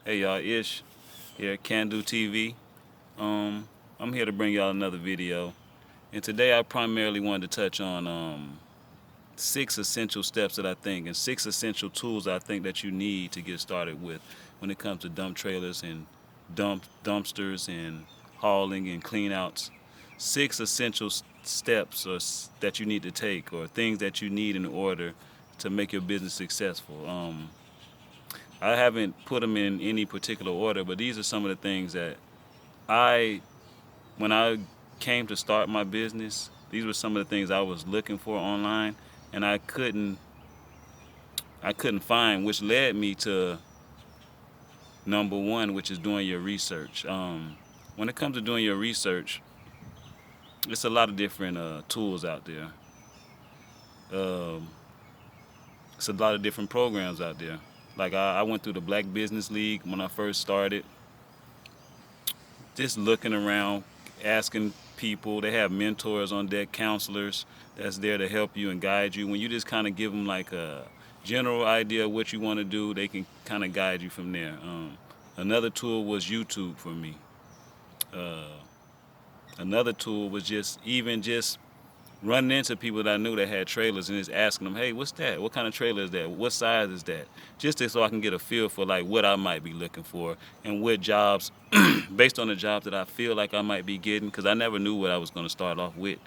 Hey y'all, Ish here, Kandu TV. I'm here to bring y'all another video, and today I primarily wanted to touch on six essential steps that I think, and six essential tools that I think that you need to get started with when it comes to dump trailers and dumpsters and hauling and clean outs. Six essential steps that you need to take, or things that you need in order to make your business successful. I haven't put them in any particular order, but these are some of the things that I, when I came to start my business, these were some of the things I was looking for online, and I couldn't find, which led me to number one, which is doing your research. When it comes to doing your research, it's a lot of different tools out there. Um, it's a lot of different programs out there. Like I went through the Black Business League when I first started, just looking around, asking people. They have mentors on deck, counselors that's there to help you and guide you. When you just kind of give them like a general idea of what you want to do, they can kind of guide you from there. Another tool was YouTube for me. Uh, Another tool was just running into people that I knew that had trailers and just asking them, hey, what's that? What kind of trailer is that? What size is that? So I can get a feel for like what I might be looking for and what jobs, based on the jobs that I feel like I might be getting, because I never knew what I was going to start off with.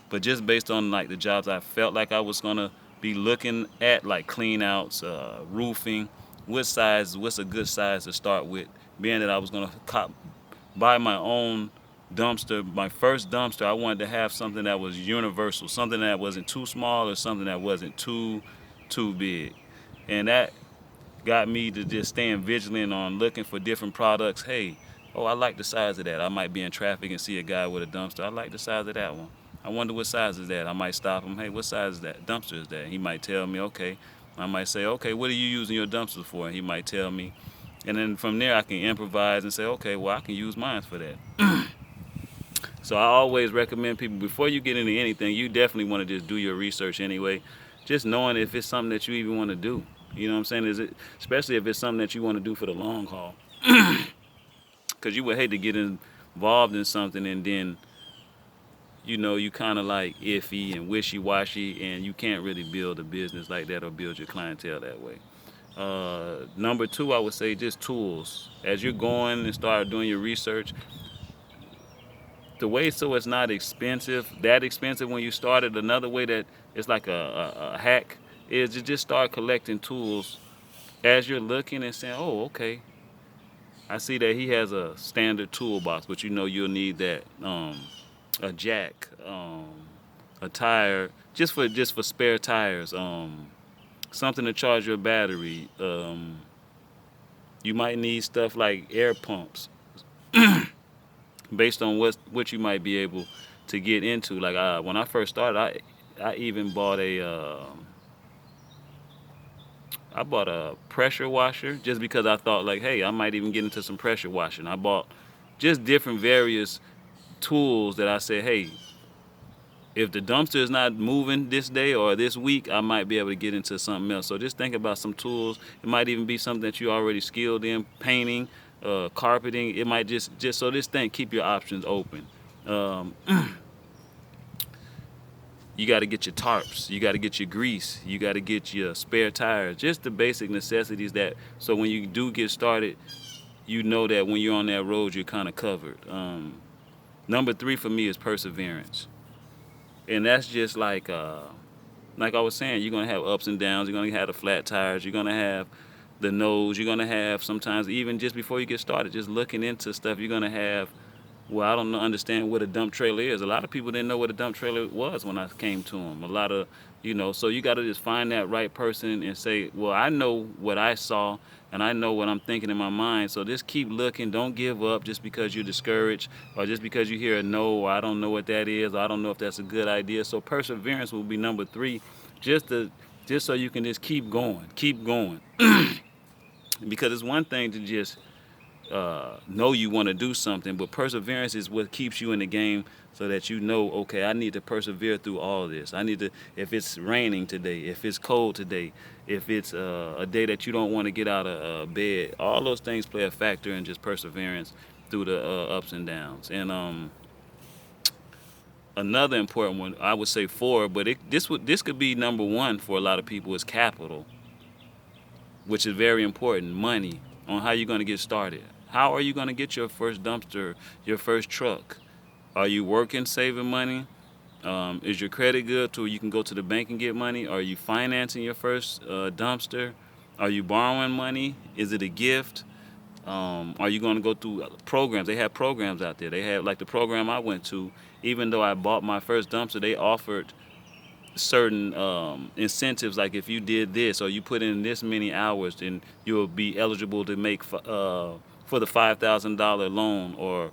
But just based on like the jobs I felt like I was going to be looking at, like clean outs, roofing, what's a good size to start with, being that I was going to buy my own dumpster. My first dumpster, I wanted to have something that was universal, something that wasn't too small or something that wasn't too big. And that got me to just staying vigilant on looking for different products. Hey, oh, I like the size of that. I might be in traffic and see a guy with a dumpster. I like the size of that one. I wonder what size is that. I might stop him. Hey, what size is that dumpster is that? He might tell me, okay. I might say, okay, what are you using your dumpsters for? And he might tell me. And then from there, I can improvise and say, okay, well, I can use mine for that. So I always recommend people, before you get into anything, you definitely want to just do your research anyway. Just knowing if it's something that you even want to do. You know what I'm saying? Is it, especially if it's something that you want to do for the long haul. Because you would hate to get involved in something and then, you kind of like iffy and wishy-washy, and you can't really build a business like that or build your clientele that way. Number two, I would say just tools. As you're going and start doing your research, the way so it's not that expensive when you started. Another way that it's like a hack is to just start collecting tools as you're looking and saying, oh, okay, I see that he has a standard toolbox, but you'll need that, a jack, a tire, just for spare tires, something to charge your battery. You might need stuff like air pumps, based on what you might be able to get into. Like when I first started, I even I bought a pressure washer just because I thought like, hey, I might even get into some pressure washing. I bought just different various tools that I said, hey, if the dumpster is not moving this day or this week, I might be able to get into something else. So just think about some tools. It might even be something that you're already skilled in, painting, carpeting. It might just so this thing, keep your options open. Um, you got to get your tarps. You got to get your grease. You got to get your spare tires. Just the basic necessities that, so when you do get started, you know that when you're on that road, you're kind of covered. Number three for me is perseverance. And that's just like I was saying, you're gonna have ups and downs. You're gonna have the flat tires. You're gonna have the nose. You're gonna have sometimes, even just before you get started, just looking into stuff. You're gonna have, well, I don't know, understand what a dump trailer is. A lot of people didn't know what a dump trailer was when I came to them. A lot of, so you got to just find that right person and say, well, I know what I saw and I know what I'm thinking in my mind. So just keep looking. Don't give up just because you're discouraged or just because you hear a no, or I don't know what that is, or I don't know if that's a good idea. So perseverance will be number three, just to just so you can just keep going, because it's one thing to just know you want to do something, but perseverance is what keeps you in the game, so that you know, okay, I need to persevere through all this. I need to, if it's raining today, if it's cold today, if it's a day that you don't want to get out of bed, all those things play a factor in just perseverance through the ups and downs. And another important one, I would say four, but this could be number one for a lot of people, is capital, which is very important. Money, on how you're going to get started. How are you going to get your first dumpster, your first truck? Are you working, saving money? Is your credit good to where you can go to the bank and get money? Are you financing your first dumpster? Are you borrowing money? Is it a gift? Are you going to go through programs? They have programs out there. They have, like the program I went to, even though I bought my first dumpster, they offered certain incentives, like if you did this or you put in this many hours, then you'll be eligible to make for the $5,000 loan. Or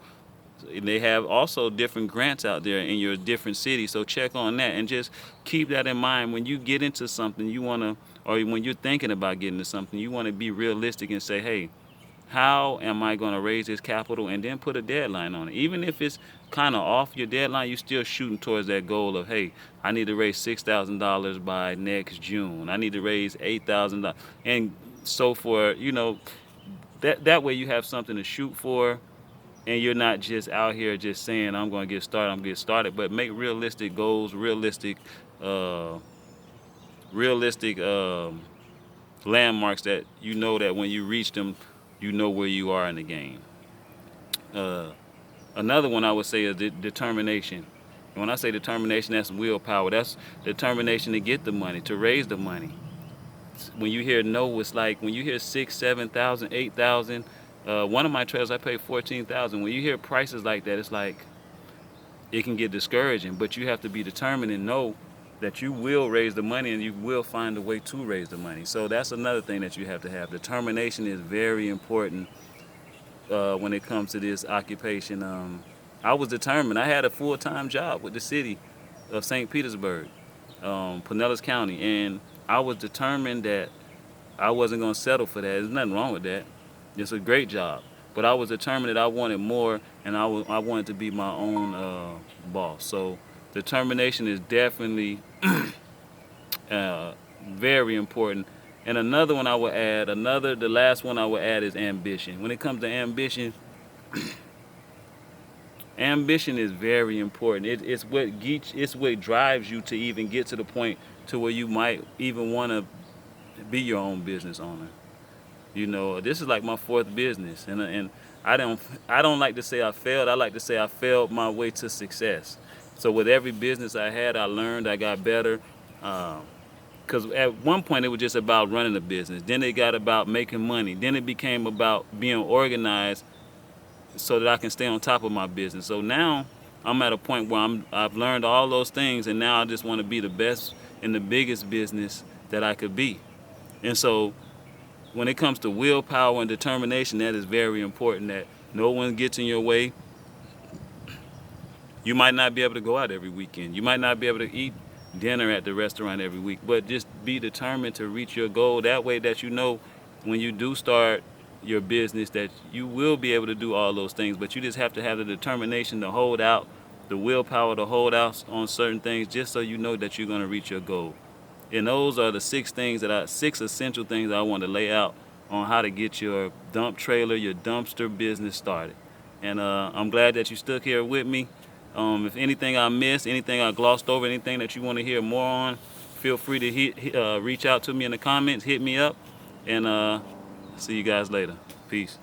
they have also different grants out there in your different cities, so check on that and just keep that in mind when you get into something you want to, or when you're thinking about getting into something, you want to be realistic and say, hey, how am I going to raise this capital, and then put a deadline on it. Even if it's kind of off your deadline, you're still shooting towards that goal of, hey, I need to raise $6,000 by next June. I need to raise $8,000, and so forth. That way you have something to shoot for, and you're not just out here just saying, I'm going to get started, I'm going to get started, but make realistic goals, uh, realistic landmarks that you know that when you reach them, you know where you are in the game. Uh, Another one I would say is determination. And when I say determination, that's willpower. That's determination to get the money, to raise the money. When you hear no, it's like when you hear 6, 7,000, 8,000. One of my trails I paid 14,000. When you hear prices like that, it's like it can get discouraging. But you have to be determined and know that you will raise the money, and you will find a way to raise the money. So that's another thing that you have to have. Determination is very important when it comes to this occupation. I was determined. I had a full-time job with the city of St. Petersburg, Pinellas County, and I was determined that I wasn't going to settle for that. There's nothing wrong with that. It's a great job. But I was determined that I wanted more, and I wanted to be my own boss. So determination is definitely very important. And another one I would add, the last one I would add is ambition. When it comes to ambition, ambition is very important. It's what drives you to even get to the point to where you might even want to be your own business owner. This is like my fourth business, and I don't like to say I failed. I like to say I failed my way to success. So with every business I had, I learned, I got better. Because at one point it was just about running a business. Then it got about making money. Then it became about being organized so that I can stay on top of my business. So now I'm at a point where I've learned all those things, and now I just want to be the best in the biggest business that I could be. And so when it comes to willpower and determination, that is very important, that no one gets in your way. You might not be able to go out every weekend. You might not be able to eat dinner at the restaurant every week, but just be determined to reach your goal. That way that you know when you do start your business that you will be able to do all those things, but you just have to have the determination to hold out, the willpower to hold out on certain things, just so you know that you're going to reach your goal. And those are the six essential things I want to lay out on how to get your dump trailer, your dumpster business started. And I'm glad that you stuck here with me. If anything I missed, anything I glossed over, anything that you want to hear more on, feel free to reach out to me in the comments, hit me up, and see you guys later. Peace.